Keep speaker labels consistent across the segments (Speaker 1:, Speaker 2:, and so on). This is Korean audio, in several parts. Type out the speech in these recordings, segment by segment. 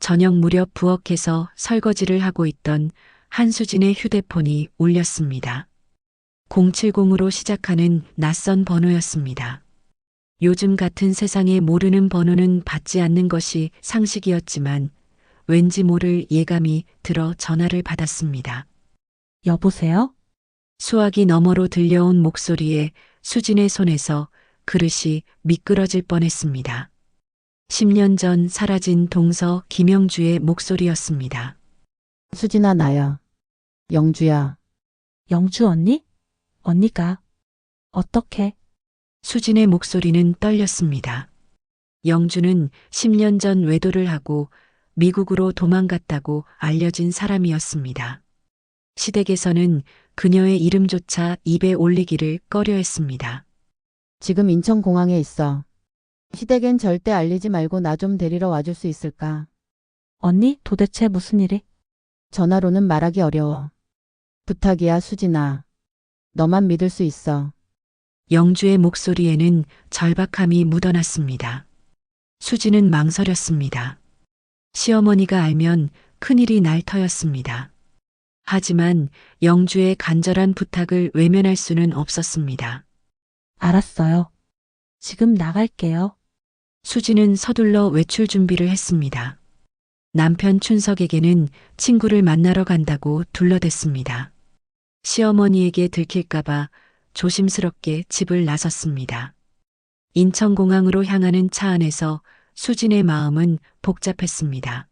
Speaker 1: 저녁 무렵 부엌에서 설거지를 하고 있던 한수진의 휴대폰이 울렸습니다. 070으로 시작하는 낯선 번호였습니다. 요즘 같은 세상에 모르는 번호는 받지 않는 것이 상식이었지만 왠지 모를 예감이 들어 전화를 받았습니다.
Speaker 2: 여보세요?
Speaker 1: 수화기 너머로 들려온 목소리에 수진의 손에서 그릇이 미끄러질 뻔했습니다. 10년 전 사라진 동서 김영주의 목소리였습니다.
Speaker 3: 수진아, 나야. 영주야.
Speaker 2: 영주 언니? 언니가 어떻게?
Speaker 1: 수진의 목소리는 떨렸습니다. 영주는 10년 전 외도를 하고 미국으로 도망갔다고 알려진 사람이었습니다. 시댁에서는 그녀의 이름조차 입에 올리기를 꺼려했습니다.
Speaker 3: 지금 인천공항에 있어. 시댁엔 절대 알리지 말고 나 좀 데리러 와줄 수 있을까?
Speaker 2: 언니 도대체 무슨 일이?
Speaker 3: 전화로는 말하기 어려워. 부탁이야, 수진아. 너만 믿을 수 있어.
Speaker 1: 영주의 목소리에는 절박함이 묻어났습니다. 수지는 망설였습니다. 시어머니가 알면 큰일이 날 터였습니다. 하지만 영주의 간절한 부탁을 외면할 수는 없었습니다.
Speaker 2: 알았어요. 지금 나갈게요.
Speaker 1: 수지는 서둘러 외출 준비를 했습니다. 남편 춘석에게는 친구를 만나러 간다고 둘러댔습니다. 시어머니에게 들킬까봐 조심스럽게 집을 나섰습니다. 인천공항으로 향하는 차 안에서 수진의 마음은 복잡했습니다.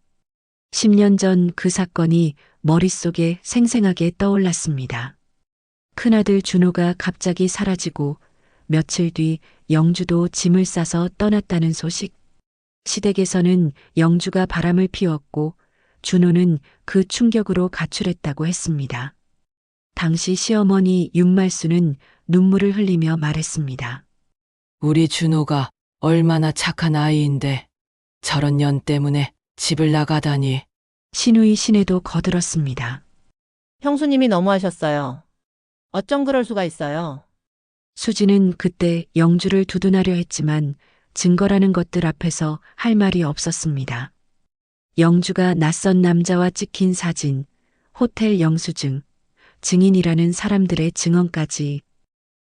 Speaker 1: 10년 전 그 사건이 머릿속에 생생하게 떠올랐습니다. 큰아들 준호가 갑자기 사라지고 며칠 뒤 영주도 짐을 싸서 떠났다는 소식. 시댁에서는 영주가 바람을 피웠고 준호는 그 충격으로 가출했다고 했습니다. 당시 시어머니 윤말수는 눈물을 흘리며 말했습니다.
Speaker 4: 우리 준호가 얼마나 착한 아이인데 저런 년 때문에 집을 나가다니.
Speaker 1: 신우이 시내도 거들었습니다.
Speaker 5: 형수님이 너무하셨어요. 어쩜 그럴 수가 있어요.
Speaker 1: 수지는 그때 영주를 두둔하려 했지만 증거라는 것들 앞에서 할 말이 없었습니다. 영주가 낯선 남자와 찍힌 사진, 호텔 영수증, 증인이라는 사람들의 증언까지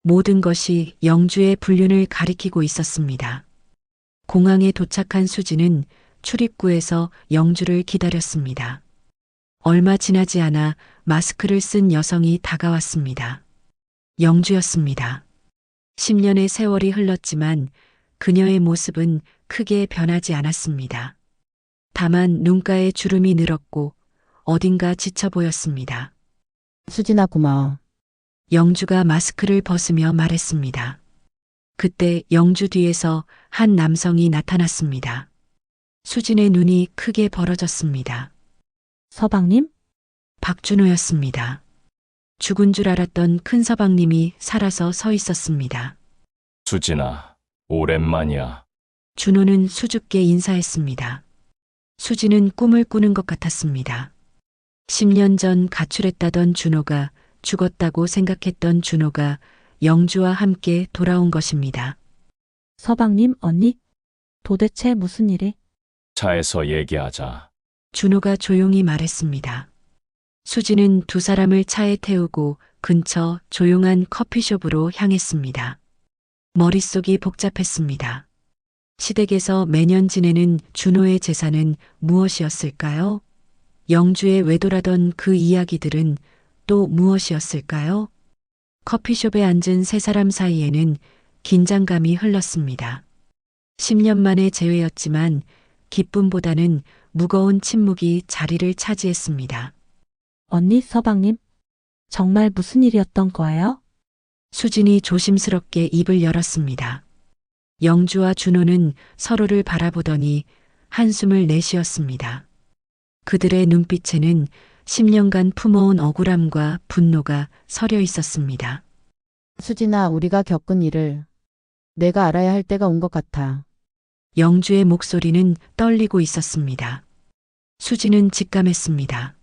Speaker 1: 모든 것이 영주의 불륜을 가리키고 있었습니다. 공항에 도착한 수지는 출입구에서 영주를 기다렸습니다. 얼마 지나지 않아 마스크를 쓴 여성이 다가왔습니다. 영주였습니다. 10년의 세월이 흘렀지만 그녀의 모습은 크게 변하지 않았습니다. 다만 눈가에 주름이 늘었고 어딘가 지쳐 보였습니다.
Speaker 3: 수진아, 고마워.
Speaker 1: 영주가 마스크를 벗으며 말했습니다. 그때 영주 뒤에서 한 남성이 나타났습니다. 수진의 눈이 크게 벌어졌습니다.
Speaker 2: 서방님?
Speaker 1: 박준호였습니다. 죽은 줄 알았던 큰 서방님이 살아서 서 있었습니다.
Speaker 6: 수진아, 오랜만이야.
Speaker 1: 준호는 수줍게 인사했습니다. 수지는 꿈을 꾸는 것 같았습니다. 10년 전 가출했다던 준호가 죽었다고 생각했던 준호가 영주와 함께 돌아온 것입니다.
Speaker 2: 서방님, 언니? 도대체 무슨 일이?
Speaker 6: 차에서 얘기하자.
Speaker 1: 준호가 조용히 말했습니다. 수지는 두 사람을 차에 태우고 근처 조용한 커피숍으로 향했습니다. 머릿속이 복잡했습니다. 시댁에서 매년 지내는 준호의 재산은 무엇이었을까요? 영주의 외도라던 그 이야기들은 또 무엇이었을까요? 커피숍에 앉은 세 사람 사이에는 긴장감이 흘렀습니다. 10년 만의 재회였지만 기쁨보다는 무거운 침묵이 자리를 차지했습니다.
Speaker 2: 언니, 서방님? 정말 무슨 일이었던 거예요?
Speaker 1: 수진이 조심스럽게 입을 열었습니다. 영주와 준호는 서로를 바라보더니 한숨을 내쉬었습니다. 그들의 눈빛에는 10년간 품어온 억울함과 분노가 서려 있었습니다.
Speaker 3: 수진아, 우리가 겪은 일을 내가 알아야 할 때가 온 것 같아.
Speaker 1: 영주의 목소리는 떨리고 있었습니다. 수지는 직감했습니다.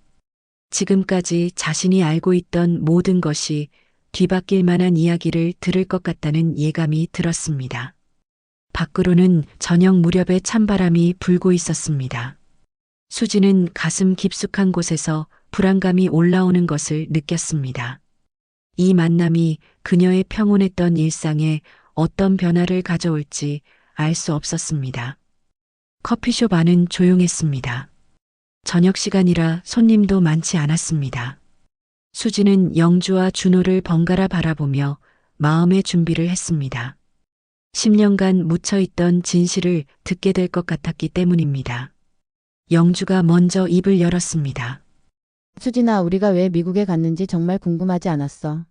Speaker 1: 지금까지 자신이 알고 있던 모든 것이 뒤바뀔 만한 이야기를 들을 것 같다는 예감이 들었습니다. 밖으로는 저녁 무렵에 찬바람이 불고 있었습니다. 수지는 가슴 깊숙한 곳에서 불안감이 올라오는 것을 느꼈습니다. 이 만남이 그녀의 평온했던 일상에 어떤 변화를 가져올지 알 수 없었습니다. 커피숍 안은 조용했습니다. 저녁 시간이라 손님도 많지 않았습니다. 수지는 영주와 준호를 번갈아 바라보며 마음의 준비를 했습니다. 10년간 묻혀있던 진실을 듣게 될 것 같았기 때문입니다. 영주가 먼저 입을 열었습니다.
Speaker 3: 수진아, 우리가 왜 미국에 갔는지 정말 궁금하지 않았어.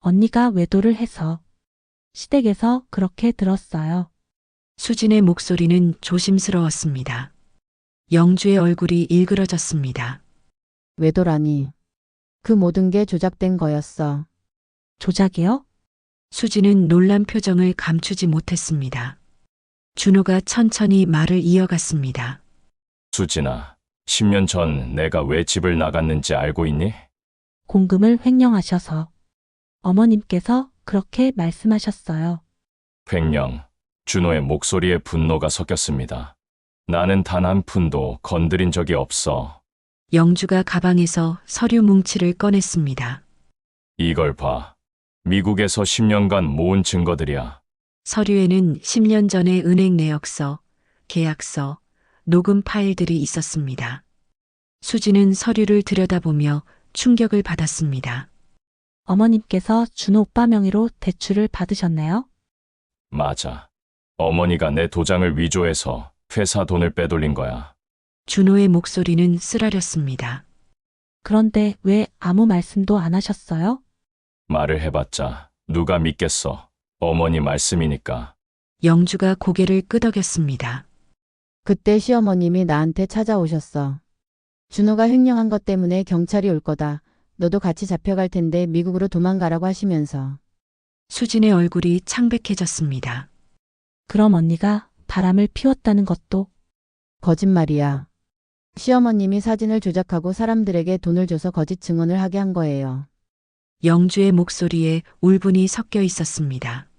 Speaker 2: 언니가 외도를 해서 시댁에서 그렇게 들었어요.
Speaker 1: 수진의 목소리는 조심스러웠습니다. 영주의 얼굴이 일그러졌습니다.
Speaker 3: 외도라니. 그 모든 게 조작된 거였어.
Speaker 2: 조작이요?
Speaker 1: 수지는 놀란 표정을 감추지 못했습니다. 준호가 천천히 말을 이어갔습니다.
Speaker 6: 수진아, 10년 전 내가 왜 집을 나갔는지 알고 있니?
Speaker 2: 공금을 횡령하셔서 어머님께서 그렇게 말씀하셨어요.
Speaker 6: 횡령. 준호의 목소리에 분노가 섞였습니다. 나는 단 한 푼도 건드린 적이 없어.
Speaker 1: 영주가 가방에서 서류 뭉치를 꺼냈습니다.
Speaker 6: 이걸 봐. 미국에서 10년간 모은 증거들이야.
Speaker 1: 서류에는 10년 전의 은행 내역서, 계약서, 녹음 파일들이 있었습니다. 수지는 서류를 들여다보며 충격을 받았습니다.
Speaker 2: 어머님께서 준호 오빠 명의로 대출을 받으셨네요.
Speaker 6: 맞아. 어머니가 내 도장을 위조해서 회사 돈을 빼돌린 거야.
Speaker 1: 준호의 목소리는 쓰라렸습니다.
Speaker 2: 그런데 왜 아무 말씀도 안 하셨어요?
Speaker 6: 말을 해봤자 누가 믿겠어. 어머니 말씀이니까.
Speaker 1: 영주가 고개를 끄덕였습니다.
Speaker 3: 그때 시어머님이 나한테 찾아오셨어. 준호가 횡령한 것 때문에 경찰이 올 거다. 너도 같이 잡혀갈 텐데 미국으로 도망가라고 하시면서.
Speaker 1: 수진의 얼굴이 창백해졌습니다.
Speaker 2: 그럼 언니가 바람을 피웠다는 것도
Speaker 3: 거짓말이야. 시어머님이 사진을 조작하고 사람들에게 돈을 줘서 거짓 증언을 하게 한 거예요.
Speaker 1: 영주의 목소리에 울분이 섞여 있었습니다.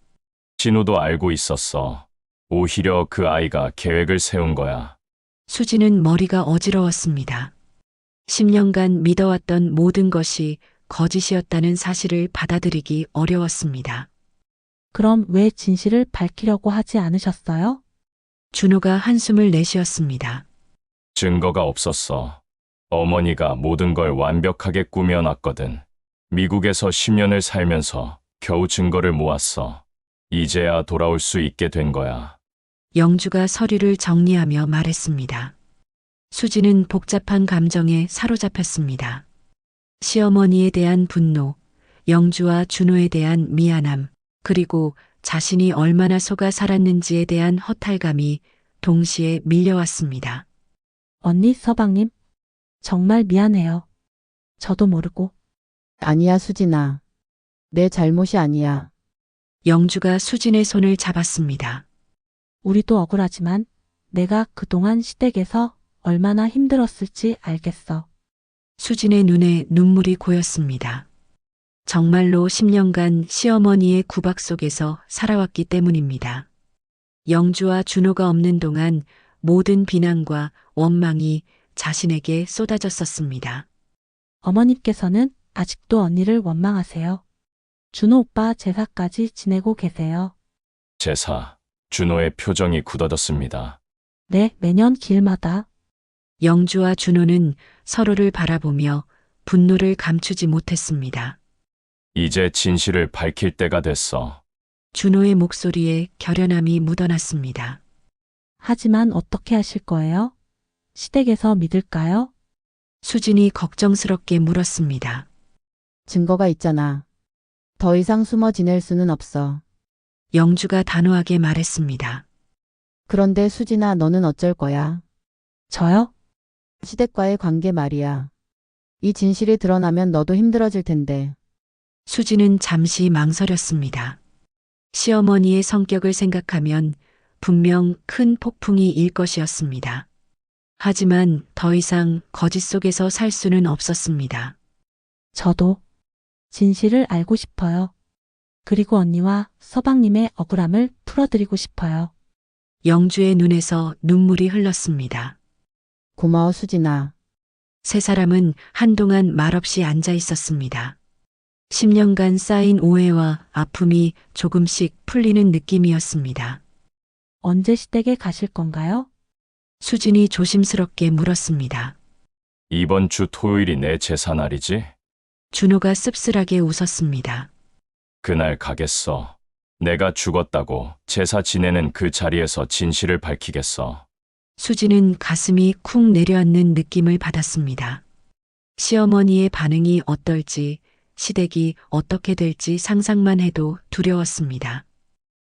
Speaker 6: 진우도 알고 있었어. 오히려 그 아이가 계획을 세운 거야.
Speaker 1: 수지는 머리가 어지러웠습니다. 10년간 믿어왔던 모든 것이 거짓이었다는 사실을 받아들이기 어려웠습니다.
Speaker 2: 그럼 왜 진실을 밝히려고 하지 않으셨어요?
Speaker 1: 준호가 한숨을 내쉬었습니다.
Speaker 6: 증거가 없었어. 어머니가 모든 걸 완벽하게 꾸며놨거든. 미국에서 10년을 살면서 겨우 증거를 모았어. 이제야 돌아올 수 있게 된 거야.
Speaker 1: 영주가 서류를 정리하며 말했습니다. 수지는 복잡한 감정에 사로잡혔습니다. 시어머니에 대한 분노, 영주와 준호에 대한 미안함, 그리고 자신이 얼마나 속아 살았는지에 대한 허탈감이 동시에 밀려왔습니다.
Speaker 2: 언니 서방님, 정말 미안해요. 저도 모르고.
Speaker 3: 아니야, 수진아. 내 잘못이 아니야.
Speaker 1: 영주가 수진의 손을 잡았습니다.
Speaker 2: 우리도 억울하지만 내가 그동안 시댁에서 얼마나 힘들었을지 알겠어.
Speaker 1: 수진의 눈에 눈물이 고였습니다. 정말로 10년간 시어머니의 구박 속에서 살아왔기 때문입니다. 영주와 준호가 없는 동안 모든 비난과 원망이 자신에게 쏟아졌었습니다.
Speaker 2: 어머님께서는 아직도 언니를 원망하세요. 준호 오빠 제사까지 지내고 계세요.
Speaker 6: 제사. 준호의 표정이 굳어졌습니다.
Speaker 2: 네, 매년 길마다.
Speaker 1: 영주와 준호는 서로를 바라보며 분노를 감추지 못했습니다.
Speaker 6: 이제 진실을 밝힐 때가 됐어.
Speaker 1: 준호의 목소리에 결연함이 묻어났습니다.
Speaker 2: 하지만 어떻게 하실 거예요? 시댁에서 믿을까요?
Speaker 1: 수진이 걱정스럽게 물었습니다.
Speaker 3: 증거가 있잖아. 더 이상 숨어 지낼 수는 없어.
Speaker 1: 영주가 단호하게 말했습니다.
Speaker 3: 그런데 수진아, 너는 어쩔 거야?
Speaker 2: 저요?
Speaker 3: 시댁과의 관계 말이야. 이 진실이 드러나면 너도 힘들어질 텐데.
Speaker 1: 수지는 잠시 망설였습니다. 시어머니의 성격을 생각하면 분명 큰 폭풍이 일 것이었습니다. 하지만 더 이상 거짓 속에서 살 수는 없었습니다.
Speaker 2: 저도 진실을 알고 싶어요. 그리고 언니와 서방님의 억울함을 풀어드리고 싶어요.
Speaker 1: 영주의 눈에서 눈물이 흘렀습니다.
Speaker 3: 고마워, 수진아.
Speaker 1: 세 사람은 한동안 말없이 앉아 있었습니다. 10년간 쌓인 오해와 아픔이 조금씩 풀리는 느낌이었습니다.
Speaker 2: 언제 시댁에 가실 건가요?
Speaker 1: 수진이 조심스럽게 물었습니다.
Speaker 6: 이번 주 토요일이 내 제사 날이지?
Speaker 1: 준호가 씁쓸하게 웃었습니다.
Speaker 6: 그날 가겠어. 내가 죽었다고 제사 지내는 그 자리에서 진실을 밝히겠어.
Speaker 1: 수지는 가슴이 쿵 내려앉는 느낌을 받았습니다. 시어머니의 반응이 어떨지, 시댁이 어떻게 될지 상상만 해도 두려웠습니다.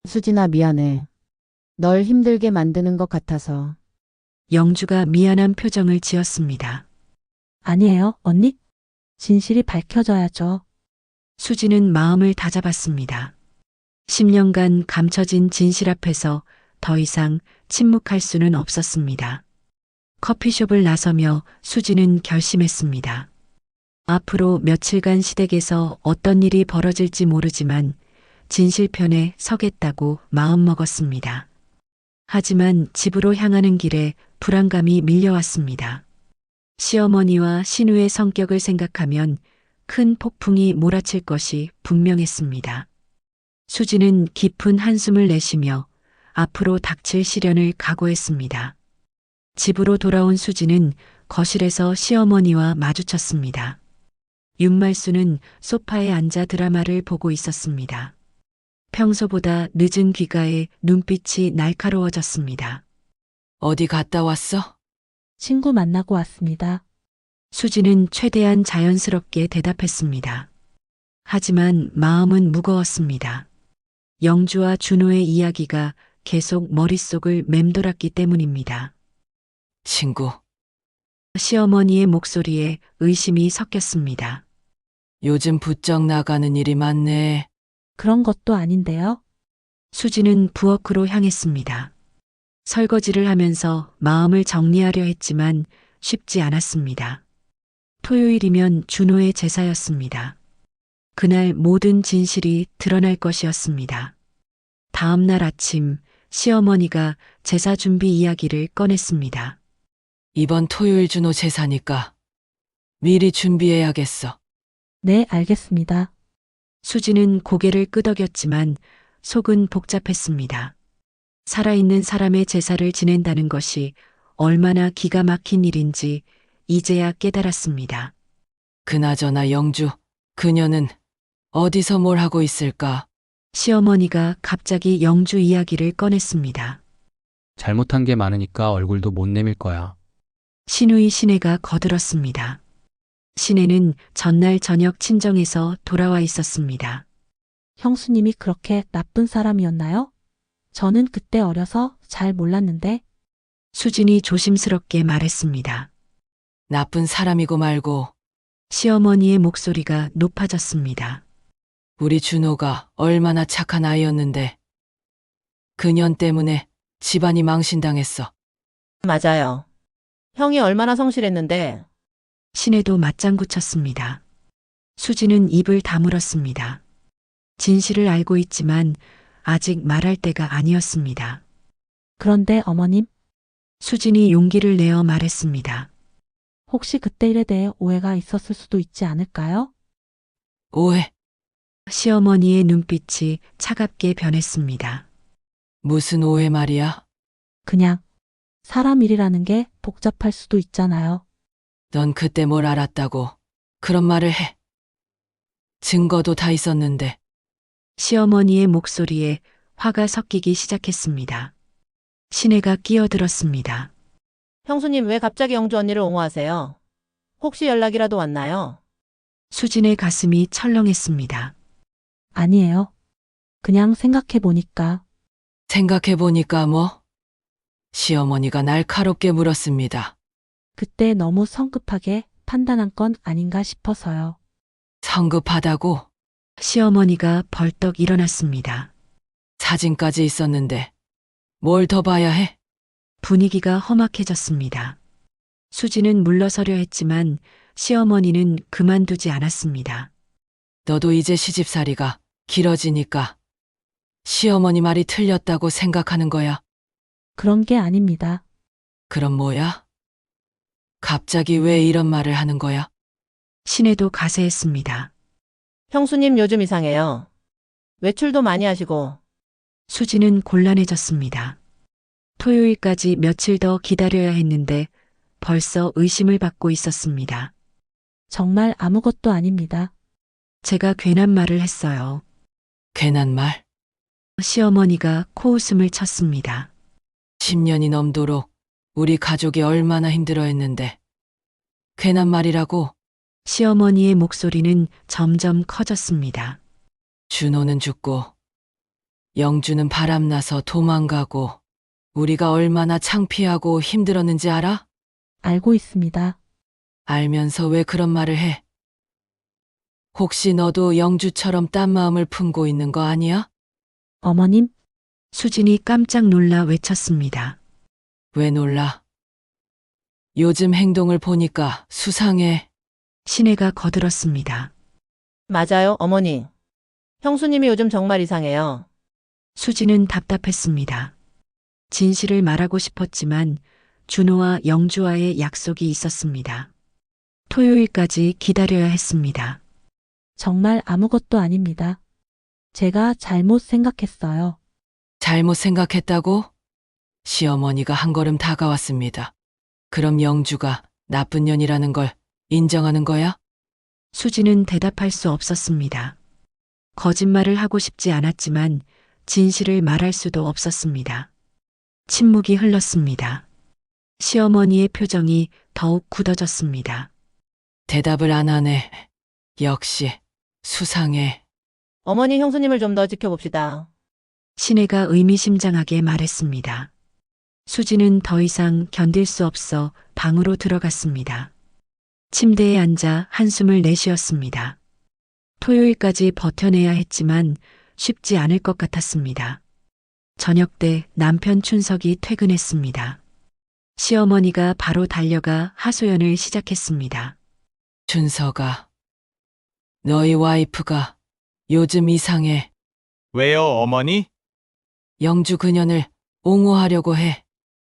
Speaker 3: 수진아, 미안해. 널 힘들게 만드는 것 같아서.
Speaker 1: 영주가 미안한 표정을 지었습니다.
Speaker 2: 아니에요, 언니. 진실이 밝혀져야죠.
Speaker 1: 수지는 마음을 다잡았습니다. 10년간 감춰진 진실 앞에서 더 이상 침묵할 수는 없었습니다. 커피숍을 나서며 수지는 결심했습니다. 앞으로 며칠간 시댁에서 어떤 일이 벌어질지 모르지만 진실편에 서겠다고 마음먹었습니다. 하지만 집으로 향하는 길에 불안감이 밀려왔습니다. 시어머니와 신우의 성격을 생각하면 큰 폭풍이 몰아칠 것이 분명했습니다. 수지는 깊은 한숨을 내쉬며 앞으로 닥칠 시련을 각오했습니다. 집으로 돌아온 수지는 거실에서 시어머니와 마주쳤습니다. 윤말수는 소파에 앉아 드라마를 보고 있었습니다. 평소보다 늦은 귀가에 눈빛이 날카로워졌습니다.
Speaker 4: 어디 갔다 왔어?
Speaker 2: 친구 만나고 왔습니다.
Speaker 1: 수지는 최대한 자연스럽게 대답했습니다. 하지만 마음은 무거웠습니다. 영주와 준호의 이야기가 계속 머릿속을 맴돌았기 때문입니다.
Speaker 4: 친구,
Speaker 1: 시어머니의 목소리에 의심이 섞였습니다.
Speaker 4: 요즘 부쩍 나가는 일이 많네.
Speaker 2: 그런 것도 아닌데요.
Speaker 1: 수지는 부엌으로 향했습니다. 설거지를 하면서 마음을 정리하려 했지만 쉽지 않았습니다. 토요일이면 준호의 제사였습니다. 그날 모든 진실이 드러날 것이었습니다. 다음 날 아침 시어머니가 제사 준비 이야기를 꺼냈습니다.
Speaker 4: 이번 토요일 준호 제사니까 미리 준비해야겠어.
Speaker 2: 네, 알겠습니다.
Speaker 1: 수지는 고개를 끄덕였지만 속은 복잡했습니다. 살아있는 사람의 제사를 지낸다는 것이 얼마나 기가 막힌 일인지 이제야 깨달았습니다.
Speaker 4: 그나저나 영주, 그녀는 어디서 뭘 하고 있을까?
Speaker 1: 시어머니가 갑자기 영주 이야기를 꺼냈습니다.
Speaker 7: 잘못한 게 많으니까 얼굴도 못 내밀 거야.
Speaker 1: 신우이 시내가 거들었습니다. 시내는 전날 저녁 친정에서 돌아와 있었습니다.
Speaker 2: 형수님이 그렇게 나쁜 사람이었나요? 저는 그때 어려서 잘 몰랐는데.
Speaker 1: 수진이 조심스럽게 말했습니다.
Speaker 4: 나쁜 사람이고 말고
Speaker 1: 시어머니의 목소리가 높아졌습니다.
Speaker 4: 우리 준호가 얼마나 착한 아이였는데 그년 때문에 집안이 망신당했어.
Speaker 5: 맞아요. 형이 얼마나 성실했는데.
Speaker 1: 시내도 맞장구 쳤습니다. 수지는 입을 다물었습니다. 진실을 알고 있지만 아직 말할 때가 아니었습니다.
Speaker 2: 그런데 어머님,
Speaker 1: 수진이 용기를 내어 말했습니다.
Speaker 2: 혹시 그때 일에 대해 오해가 있었을 수도 있지 않을까요?
Speaker 4: 오해?
Speaker 1: 시어머니의 눈빛이 차갑게 변했습니다.
Speaker 4: 무슨 오해 말이야?
Speaker 2: 그냥 사람 일이라는 게 복잡할 수도 있잖아요.
Speaker 4: 넌 그때 뭘 알았다고 그런 말을 해. 증거도 다 있었는데.
Speaker 1: 시어머니의 목소리에 화가 섞이기 시작했습니다. 시내가 끼어들었습니다.
Speaker 5: 형수님 왜 갑자기 영주 언니를 옹호하세요? 혹시 연락이라도 왔나요?
Speaker 1: 수진의 가슴이 철렁했습니다.
Speaker 2: 아니에요. 그냥 생각해보니까.
Speaker 4: 생각해보니까 뭐? 시어머니가 날카롭게 물었습니다.
Speaker 2: 그때 너무 성급하게 판단한 건 아닌가 싶어서요.
Speaker 4: 성급하다고?
Speaker 1: 시어머니가 벌떡 일어났습니다.
Speaker 4: 사진까지 있었는데 뭘 더 봐야 해?
Speaker 1: 분위기가 험악해졌습니다. 수지는 물러서려 했지만 시어머니는 그만두지 않았습니다.
Speaker 4: 너도 이제 시집살이가 길어지니까 시어머니 말이 틀렸다고 생각하는 거야.
Speaker 2: 그런 게 아닙니다.
Speaker 4: 그럼 뭐야? 갑자기 왜 이런 말을 하는 거야?
Speaker 1: 신혜도 가세했습니다.
Speaker 5: 형수님 요즘 이상해요. 외출도 많이 하시고.
Speaker 1: 수지는 곤란해졌습니다. 토요일까지 며칠 더 기다려야 했는데 벌써 의심을 받고 있었습니다.
Speaker 2: 정말 아무것도 아닙니다.
Speaker 1: 제가 괜한 말을 했어요.
Speaker 4: 괜한 말?
Speaker 1: 시어머니가 코웃음을 쳤습니다.
Speaker 4: 10년이 넘도록 우리 가족이 얼마나 힘들어했는데. 괜한 말이라고?
Speaker 1: 시어머니의 목소리는 점점 커졌습니다.
Speaker 4: 준호는 죽고 영주는 바람나서 도망가고 우리가 얼마나 창피하고 힘들었는지 알아?
Speaker 2: 알고 있습니다.
Speaker 4: 알면서 왜 그런 말을 해? 혹시 너도 영주처럼 딴 마음을 품고 있는 거 아니야?
Speaker 2: 어머님,
Speaker 1: 수진이 깜짝 놀라 외쳤습니다.
Speaker 4: 왜 놀라? 요즘 행동을 보니까 수상해.
Speaker 1: 신혜가 거들었습니다.
Speaker 5: 맞아요, 어머니. 형수님이 요즘 정말 이상해요.
Speaker 1: 수지는 답답했습니다. 진실을 말하고 싶었지만 준호와 영주와의 약속이 있었습니다. 토요일까지 기다려야 했습니다.
Speaker 2: 정말 아무것도 아닙니다. 제가 잘못 생각했어요.
Speaker 4: 잘못 생각했다고? 시어머니가 한 걸음 다가왔습니다. 그럼 영주가 나쁜 년이라는 걸 인정하는 거야?
Speaker 1: 수지는 대답할 수 없었습니다. 거짓말을 하고 싶지 않았지만 진실을 말할 수도 없었습니다. 침묵이 흘렀습니다. 시어머니의 표정이 더욱 굳어졌습니다.
Speaker 4: 대답을 안 하네. 역시 수상해.
Speaker 5: 어머니 형수님을 좀 더 지켜봅시다.
Speaker 1: 신혜가 의미심장하게 말했습니다. 수지는 더 이상 견딜 수 없어 방으로 들어갔습니다. 침대에 앉아 한숨을 내쉬었습니다. 토요일까지 버텨내야 했지만 쉽지 않을 것 같았습니다. 저녁 때 남편 춘석이 퇴근했습니다. 시어머니가 바로 달려가 하소연을 시작했습니다.
Speaker 4: 준서가, 너희 와이프가 요즘 이상해.
Speaker 8: 왜요, 어머니?
Speaker 4: 영주 그년을 옹호하려고 해.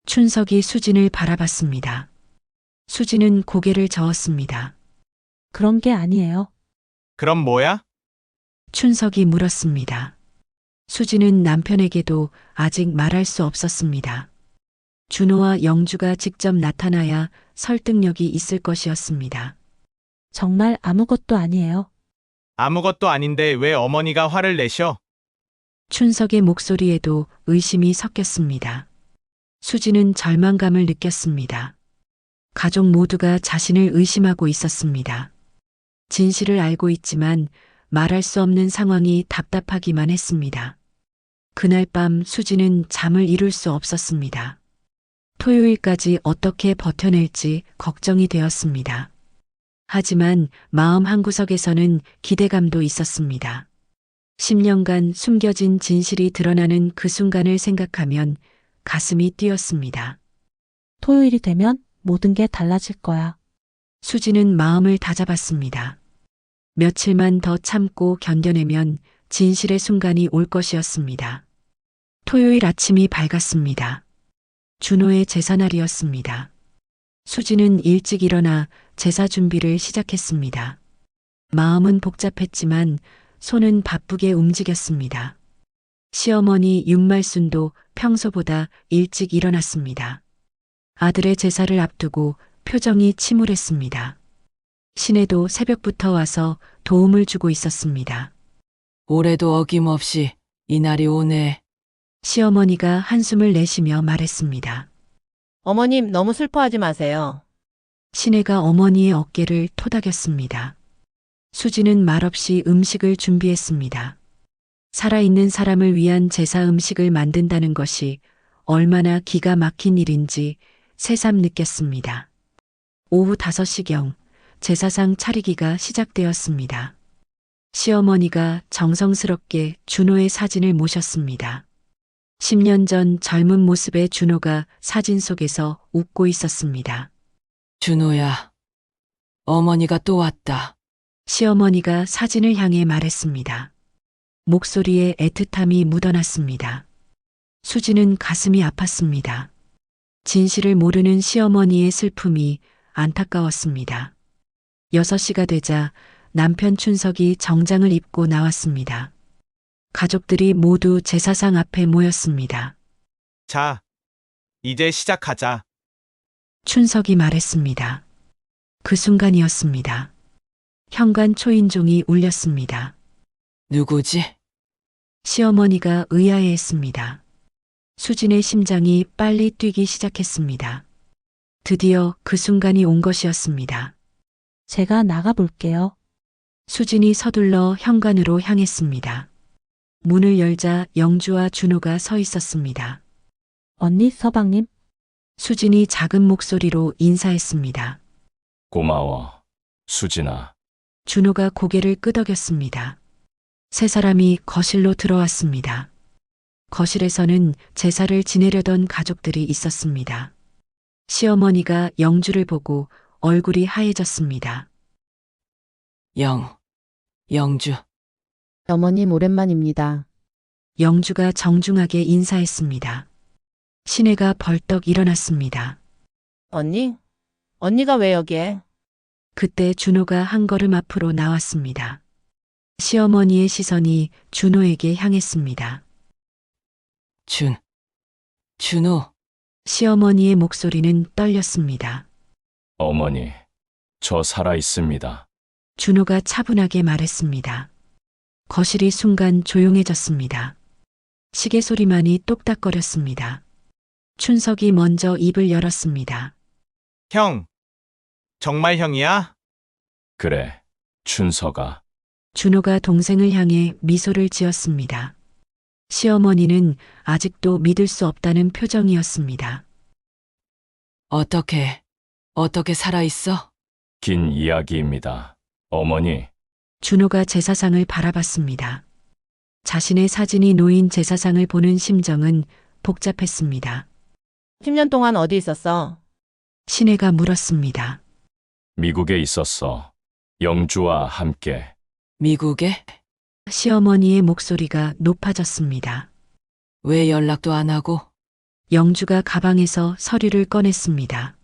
Speaker 1: 춘석이 수진을 바라봤습니다. 수진은 고개를 저었습니다.
Speaker 2: 그런 게 아니에요.
Speaker 8: 그럼 뭐야?
Speaker 1: 춘석이 물었습니다. 수진은 남편에게도 아직 말할 수 없었습니다. 준호와 영주가 직접 나타나야 설득력이 있을 것이었습니다.
Speaker 2: 정말 아무것도 아니에요.
Speaker 8: 아무것도 아닌데 왜 어머니가 화를 내셔?
Speaker 1: 춘석의 목소리에도 의심이 섞였습니다. 수지는 절망감을 느꼈습니다. 가족 모두가 자신을 의심하고 있었습니다. 진실을 알고 있지만 말할 수 없는 상황이 답답하기만 했습니다. 그날 밤 수지는 잠을 이룰 수 없었습니다. 토요일까지 어떻게 버텨낼지 걱정이 되었습니다. 하지만 마음 한구석에서는 기대감도 있었습니다. 10년간 숨겨진 진실이 드러나는 그 순간을 생각하면 가슴이 뛰었습니다.
Speaker 2: 토요일이 되면 모든 게 달라질 거야.
Speaker 1: 수지는 마음을 다잡았습니다. 며칠만 더 참고 견뎌내면 진실의 순간이 올 것이었습니다. 토요일 아침이 밝았습니다. 준호의 제사날이었습니다. 수지는 일찍 일어나 제사 준비를 시작했습니다. 마음은 복잡했지만 손은 바쁘게 움직였습니다. 시어머니 윤말순도 평소보다 일찍 일어났습니다. 아들의 제사를 앞두고 표정이 침울했습니다. 신혜도 새벽부터 와서 도움을 주고 있었습니다.
Speaker 4: 올해도 어김없이 이날이 오네.
Speaker 1: 시어머니가 한숨을 내쉬며 말했습니다.
Speaker 5: 어머님 너무 슬퍼하지 마세요.
Speaker 1: 신혜가 어머니의 어깨를 토닥였습니다. 수지는 말없이 음식을 준비했습니다. 살아있는 사람을 위한 제사 음식을 만든다는 것이 얼마나 기가 막힌 일인지 새삼 느꼈습니다. 오후 5시경 제사상 차리기가 시작되었습니다. 시어머니가 정성스럽게 준호의 사진을 모셨습니다. 10년 전 젊은 모습의 준호가 사진 속에서 웃고 있었습니다.
Speaker 4: 준호야, 어머니가 또 왔다.
Speaker 1: 시어머니가 사진을 향해 말했습니다. 목소리에 애틋함이 묻어났습니다. 수지는 가슴이 아팠습니다. 진실을 모르는 시어머니의 슬픔이 안타까웠습니다. 6시가 되자 남편 춘석이 정장을 입고 나왔습니다. 가족들이 모두 제사상 앞에 모였습니다.
Speaker 8: 자, 이제 시작하자.
Speaker 1: 춘석이 말했습니다. 그 순간이었습니다. 현관 초인종이 울렸습니다.
Speaker 4: 누구지?
Speaker 1: 시어머니가 의아해했습니다. 수진의 심장이 빨리 뛰기 시작했습니다. 드디어 그 순간이 온 것이었습니다.
Speaker 2: 제가 나가 볼게요.
Speaker 1: 수진이 서둘러 현관으로 향했습니다. 문을 열자 영주와 준호가 서 있었습니다.
Speaker 2: 언니 서방님,
Speaker 1: 수진이 작은 목소리로 인사했습니다.
Speaker 6: 고마워, 수진아.
Speaker 1: 준호가 고개를 끄덕였습니다. 세 사람이 거실로 들어왔습니다. 거실에서는 제사를 지내려던 가족들이 있었습니다. 시어머니가 영주를 보고 얼굴이 하얘졌습니다.
Speaker 4: 영주.
Speaker 3: 어머님 오랜만입니다.
Speaker 1: 영주가 정중하게 인사했습니다. 신혜가 벌떡 일어났습니다.
Speaker 5: 언니? 언니가 왜 여기에?
Speaker 1: 그때 준호가 한 걸음 앞으로 나왔습니다. 시어머니의 시선이 준호에게 향했습니다.
Speaker 4: 준호.
Speaker 1: 시어머니의 목소리는 떨렸습니다.
Speaker 6: 어머니, 저 살아 있습니다.
Speaker 1: 준호가 차분하게 말했습니다. 거실이 순간 조용해졌습니다. 시계 소리만이 똑딱거렸습니다. 춘석이 먼저 입을 열었습니다.
Speaker 8: 형. 정말 형이야?
Speaker 6: 그래, 춘석아.
Speaker 1: 준호가 동생을 향해 미소를 지었습니다. 시어머니는 아직도 믿을 수 없다는 표정이었습니다.
Speaker 4: 어떻게 살아있어?
Speaker 6: 긴 이야기입니다. 어머니,
Speaker 1: 준호가 제사상을 바라봤습니다. 자신의 사진이 놓인 제사상을 보는 심정은 복잡했습니다.
Speaker 5: 10년 동안 어디 있었어?
Speaker 1: 신혜가 물었습니다.
Speaker 6: 미국에 있었어. 영주와 함께.
Speaker 4: 미국에?
Speaker 1: 시어머니의 목소리가 높아졌습니다.
Speaker 4: 왜 연락도 안 하고?
Speaker 1: 영주가 가방에서 서류를 꺼냈습니다.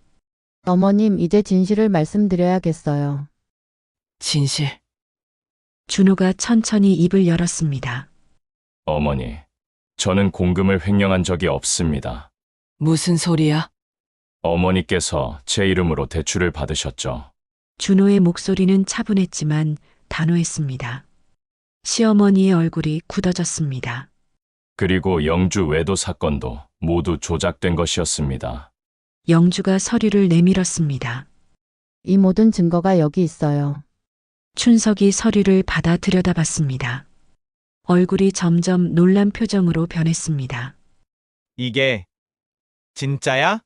Speaker 3: 어머님 이제 진실을 말씀드려야겠어요.
Speaker 4: 진실.
Speaker 1: 준호가 천천히 입을 열었습니다.
Speaker 6: 어머니, 저는 공금을 횡령한 적이 없습니다.
Speaker 4: 무슨 소리야?
Speaker 6: 어머니께서 제 이름으로 대출을 받으셨죠.
Speaker 1: 준호의 목소리는 차분했지만 단호했습니다. 시어머니의 얼굴이 굳어졌습니다.
Speaker 6: 그리고 영주 외도 사건도 모두 조작된 것이었습니다.
Speaker 1: 영주가 서류를 내밀었습니다.
Speaker 3: 이 모든 증거가 여기 있어요.
Speaker 1: 춘석이 서류를 받아 들여다봤습니다. 얼굴이 점점 놀란 표정으로 변했습니다.
Speaker 8: 이게 진짜야?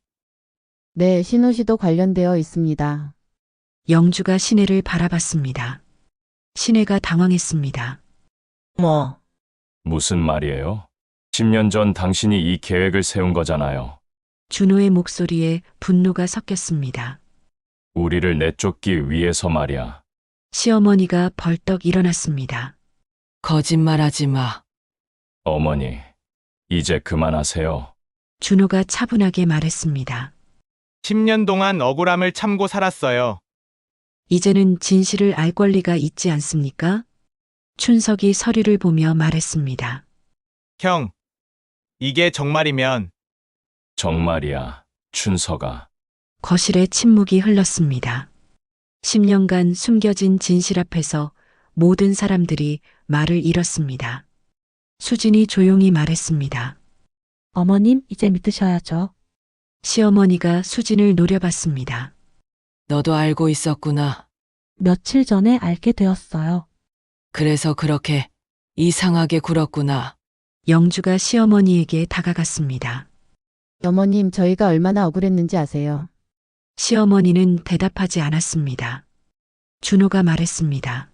Speaker 3: 네, 신우 씨도 관련되어 있습니다.
Speaker 1: 영주가 신혜를 바라봤습니다. 신혜가 당황했습니다.
Speaker 5: 뭐,
Speaker 6: 무슨 말이에요? 10년 전 당신이 이 계획을 세운 거잖아요.
Speaker 1: 준호의 목소리에 분노가 섞였습니다.
Speaker 6: 우리를 내쫓기 위해서 말이야.
Speaker 1: 시어머니가 벌떡 일어났습니다.
Speaker 4: 거짓말하지 마.
Speaker 6: 어머니, 이제 그만하세요.
Speaker 1: 준호가 차분하게 말했습니다.
Speaker 8: 10년 동안 억울함을 참고 살았어요.
Speaker 1: 이제는 진실을 알 권리가 있지 않습니까? 춘석이 서류를 보며 말했습니다.
Speaker 8: 형. 이게 정말이면
Speaker 6: 정말이야, 춘석아.
Speaker 1: 거실에 침묵이 흘렀습니다. 10년간 숨겨진 진실 앞에서 모든 사람들이 말을 잃었습니다. 수진이 조용히 말했습니다.
Speaker 2: 어머님 이제 믿으셔야죠.
Speaker 1: 시어머니가 수진을 노려봤습니다.
Speaker 4: 너도 알고 있었구나.
Speaker 2: 며칠 전에 알게 되었어요.
Speaker 4: 그래서 그렇게 이상하게 굴었구나.
Speaker 1: 영주가 시어머니에게 다가갔습니다.
Speaker 3: 어머님 저희가 얼마나 억울했는지 아세요?
Speaker 1: 시어머니는 대답하지 않았습니다. 준호가 말했습니다.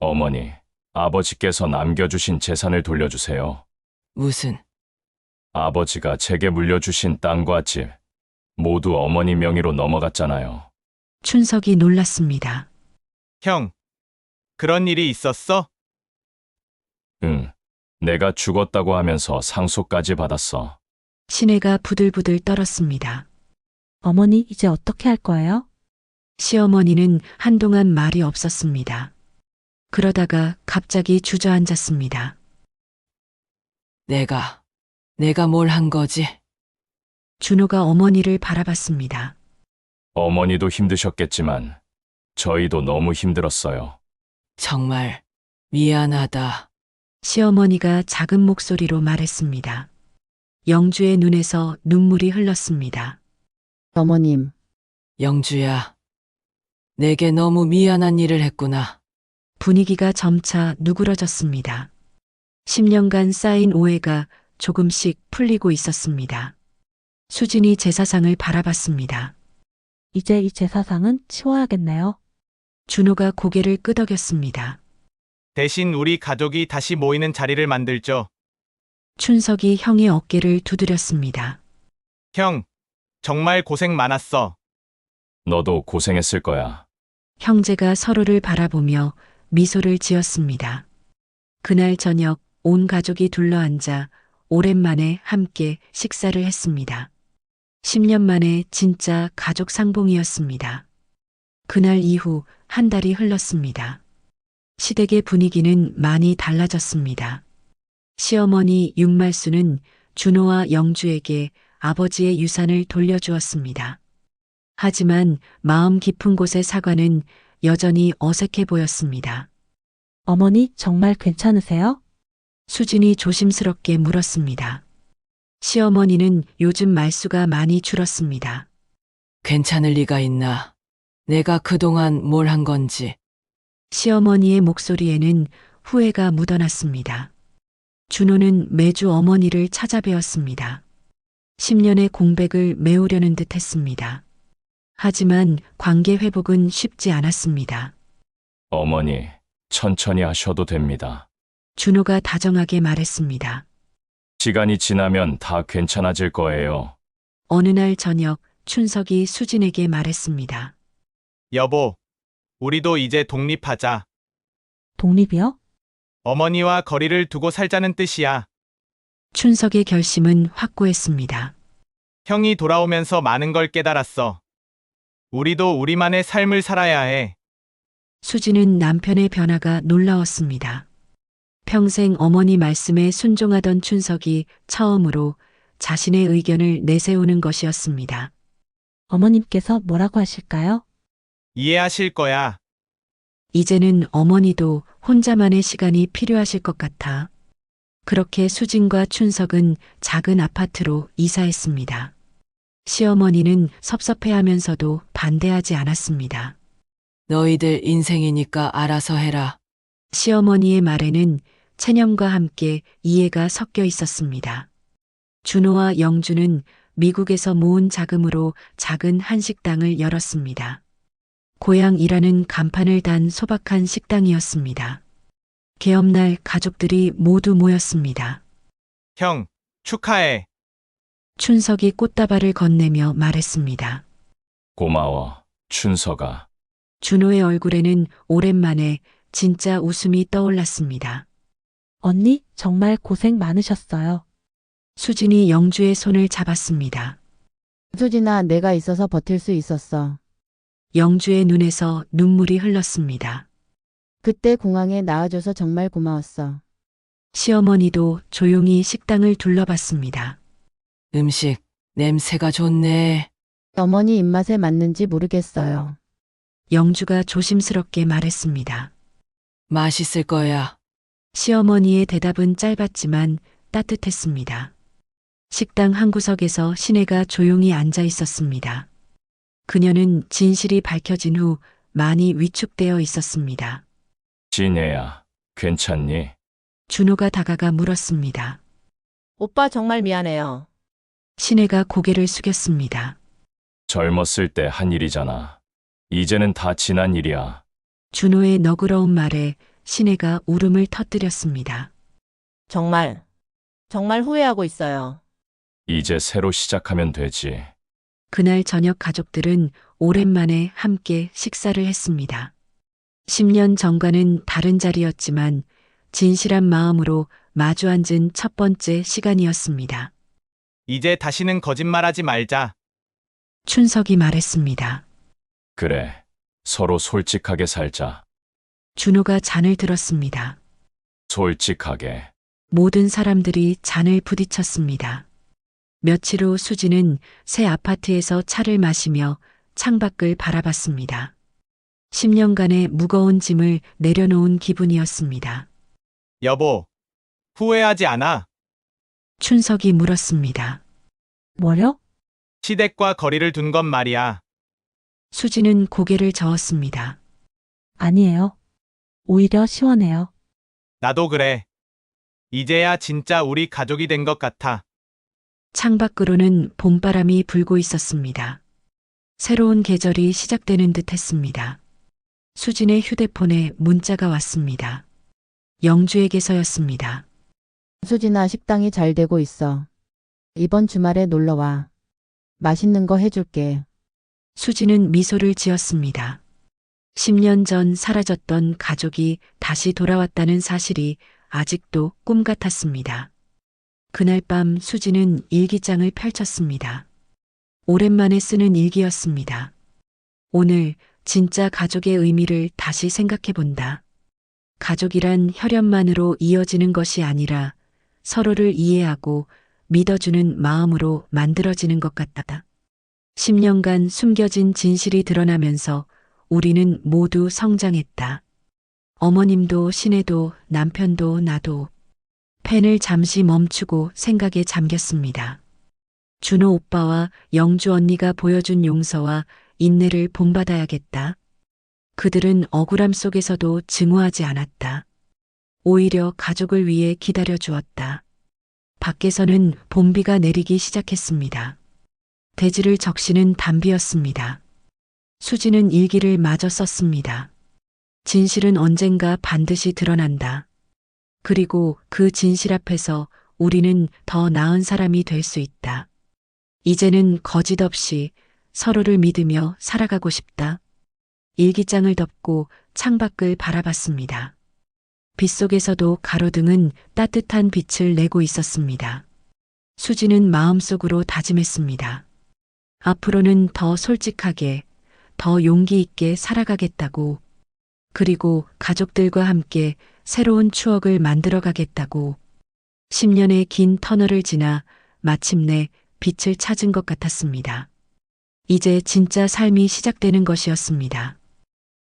Speaker 6: 어머니, 아버지께서 남겨주신 재산을 돌려주세요.
Speaker 4: 무슨?
Speaker 6: 아버지가 제게 물려주신 땅과 집, 모두 어머니 명의로 넘어갔잖아요.
Speaker 1: 춘석이 놀랐습니다.
Speaker 8: 형. 그런 일이 있었어?
Speaker 6: 응. 내가 죽었다고 하면서 상속까지 받았어.
Speaker 1: 신혜가 부들부들 떨었습니다.
Speaker 2: 어머니 이제 어떻게 할 거예요?
Speaker 1: 시어머니는 한동안 말이 없었습니다. 그러다가 갑자기 주저앉았습니다.
Speaker 4: 내가 뭘 한 거지?
Speaker 1: 준호가 어머니를 바라봤습니다.
Speaker 6: 어머니도 힘드셨겠지만 저희도 너무 힘들었어요.
Speaker 4: 정말 미안하다.
Speaker 1: 시어머니가 작은 목소리로 말했습니다. 영주의 눈에서 눈물이 흘렀습니다.
Speaker 3: 어머님,
Speaker 4: 영주야, 내게 너무 미안한 일을 했구나.
Speaker 1: 분위기가 점차 누그러졌습니다. 10년간 쌓인 오해가 조금씩 풀리고 있었습니다. 수진이 제사상을 바라봤습니다.
Speaker 2: 이제 이 제사상은 치워야겠네요.
Speaker 1: 준호가 고개를 끄덕였습니다.
Speaker 8: 대신 우리 가족이 다시 모이는 자리를 만들죠.
Speaker 1: 춘석이 형의 어깨를 두드렸습니다.
Speaker 8: 형, 정말 고생 많았어.
Speaker 6: 너도 고생했을 거야.
Speaker 1: 형제가 서로를 바라보며 미소를 지었습니다. 그날 저녁 온 가족이 둘러앉아 오랜만에 함께 식사를 했습니다. 10년 만에 진짜 가족 상봉이었습니다. 그날 이후 한 달이 흘렀습니다. 시댁의 분위기는 많이 달라졌습니다. 시어머니 윤말수는 준호와 영주에게 아버지의 유산을 돌려주었습니다. 하지만 마음 깊은 곳의 사과는 여전히 어색해 보였습니다.
Speaker 2: 어머니 정말 괜찮으세요?
Speaker 1: 수진이 조심스럽게 물었습니다. 시어머니는 요즘 말수가 많이 줄었습니다.
Speaker 4: 괜찮을 리가 있나? 내가 그동안 뭘 한 건지.
Speaker 1: 시어머니의 목소리에는 후회가 묻어났습니다. 준호는 매주 어머니를 찾아뵈었습니다. 10년의 공백을 메우려는 듯 했습니다. 하지만 관계 회복은 쉽지 않았습니다.
Speaker 6: 어머니, 천천히 하셔도 됩니다.
Speaker 1: 준호가 다정하게 말했습니다.
Speaker 6: 시간이 지나면 다 괜찮아질 거예요.
Speaker 1: 어느 날 저녁 춘석이 수진에게 말했습니다.
Speaker 8: 여보, 우리도 이제 독립하자.
Speaker 2: 독립이요?
Speaker 8: 어머니와 거리를 두고 살자는 뜻이야.
Speaker 1: 춘석의 결심은 확고했습니다.
Speaker 8: 형이 돌아오면서 많은 걸 깨달았어. 우리도 우리만의 삶을 살아야 해.
Speaker 1: 수진은 남편의 변화가 놀라웠습니다. 평생 어머니 말씀에 순종하던 춘석이 처음으로 자신의 의견을 내세우는 것이었습니다.
Speaker 2: 어머님께서 뭐라고 하실까요?
Speaker 8: 이해하실 거야.
Speaker 1: 이제는 어머니도 혼자만의 시간이 필요하실 것 같아. 그렇게 수진과 춘석은 작은 아파트로 이사했습니다. 시어머니는 섭섭해하면서도 반대하지 않았습니다.
Speaker 4: 너희들 인생이니까 알아서 해라.
Speaker 1: 시어머니의 말에는 체념과 함께 이해가 섞여 있었습니다. 준호와 영주는 미국에서 모은 자금으로 작은 한식당을 열었습니다. 고향이라는 간판을 단 소박한 식당이었습니다. 개업날 가족들이 모두 모였습니다.
Speaker 8: 형, 축하해.
Speaker 1: 춘석이 꽃다발을 건네며 말했습니다.
Speaker 6: 고마워, 춘석아.
Speaker 1: 준호의 얼굴에는 오랜만에 진짜 웃음이 떠올랐습니다.
Speaker 2: 언니 정말 고생 많으셨어요.
Speaker 1: 수진이 영주의 손을 잡았습니다.
Speaker 3: 수진아, 내가 있어서 버틸 수 있었어.
Speaker 1: 영주의 눈에서 눈물이 흘렀습니다.
Speaker 3: 그때 공항에 나와줘서 정말 고마웠어.
Speaker 1: 시어머니도 조용히 식당을 둘러봤습니다.
Speaker 4: 음식 냄새가 좋네.
Speaker 3: 어머니 입맛에 맞는지 모르겠어요.
Speaker 1: 영주가 조심스럽게 말했습니다.
Speaker 4: 맛있을 거야.
Speaker 1: 시어머니의 대답은 짧았지만 따뜻했습니다. 식당 한 구석에서 시내가 조용히 앉아 있었습니다. 그녀는 진실이 밝혀진 후 많이 위축되어 있었습니다.
Speaker 6: 진혜야, 괜찮니?
Speaker 1: 준호가 다가가 물었습니다.
Speaker 5: 오빠 정말 미안해요.
Speaker 1: 시내가 고개를 숙였습니다.
Speaker 6: 젊었을 때 한 일이잖아. 이제는 다 지난 일이야.
Speaker 1: 준호의 너그러운 말에 시내가 울음을 터뜨렸습니다.
Speaker 5: 정말 후회하고 있어요.
Speaker 6: 이제 새로 시작하면 되지.
Speaker 1: 그날 저녁 가족들은 오랜만에 함께 식사를 했습니다. 10년 전과는 다른 자리였지만 진실한 마음으로 마주 앉은 첫 번째 시간이었습니다.
Speaker 8: 이제 다시는 거짓말하지 말자.
Speaker 1: 춘석이 말했습니다.
Speaker 6: 그래, 서로 솔직하게 살자.
Speaker 1: 준호가 잔을 들었습니다.
Speaker 6: 솔직하게.
Speaker 1: 모든 사람들이 잔을 부딪혔습니다. 며칠 후 수지는 새 아파트에서 차를 마시며 창밖을 바라봤습니다. 10년간의 무거운 짐을 내려놓은 기분이었습니다.
Speaker 8: 여보, 후회하지 않아?
Speaker 1: 춘석이 물었습니다.
Speaker 2: 뭐요?
Speaker 8: 시댁과 거리를 둔 건 말이야.
Speaker 1: 수지는 고개를 저었습니다.
Speaker 2: 아니에요. 오히려 시원해요.
Speaker 8: 나도 그래. 이제야 진짜 우리 가족이 된 것 같아.
Speaker 1: 창밖으로는 봄바람이 불고 있었습니다. 새로운 계절이 시작되는 듯 했습니다. 수진의 휴대폰에 문자가 왔습니다. 영주에게서였습니다.
Speaker 3: 수진아, 식당이 잘 되고 있어. 이번 주말에 놀러와. 맛있는 거 해줄게.
Speaker 1: 수지는 미소를 지었습니다. 10년 전 사라졌던 가족이 다시 돌아왔다는 사실이 아직도 꿈 같았습니다. 그날 밤 수지는 일기장을 펼쳤습니다. 오랜만에 쓰는 일기였습니다. 오늘 진짜 가족의 의미를 다시 생각해 본다. 가족이란 혈연만으로 이어지는 것이 아니라 서로를 이해하고 믿어주는 마음으로 만들어지는 것 같다. 10년간 숨겨진 진실이 드러나면서 우리는 모두 성장했다. 어머님도 시내도 남편도 나도. 펜을 잠시 멈추고 생각에 잠겼습니다. 준호 오빠와 영주 언니가 보여준 용서와 인내를 본받아야겠다. 그들은 억울함 속에서도 증오하지 않았다. 오히려 가족을 위해 기다려 주었다. 밖에서는 봄비가 내리기 시작했습니다. 대지를 적시는 담비였습니다. 수지는 일기를 마저 썼습니다. 진실은 언젠가 반드시 드러난다. 그리고 그 진실 앞에서 우리는 더 나은 사람이 될 수 있다. 이제는 거짓 없이 서로를 믿으며 살아가고 싶다. 일기장을 덮고 창밖을 바라봤습니다. 빗속에서도 가로등은 따뜻한 빛을 내고 있었습니다. 수지는 마음속으로 다짐했습니다. 앞으로는 더 솔직하게, 더 용기 있게 살아가겠다고. 그리고 가족들과 함께 새로운 추억을 만들어 가겠다고. 10년의 긴 터널을 지나 마침내 빛을 찾은 것 같았습니다. 이제 진짜 삶이 시작되는 것이었습니다.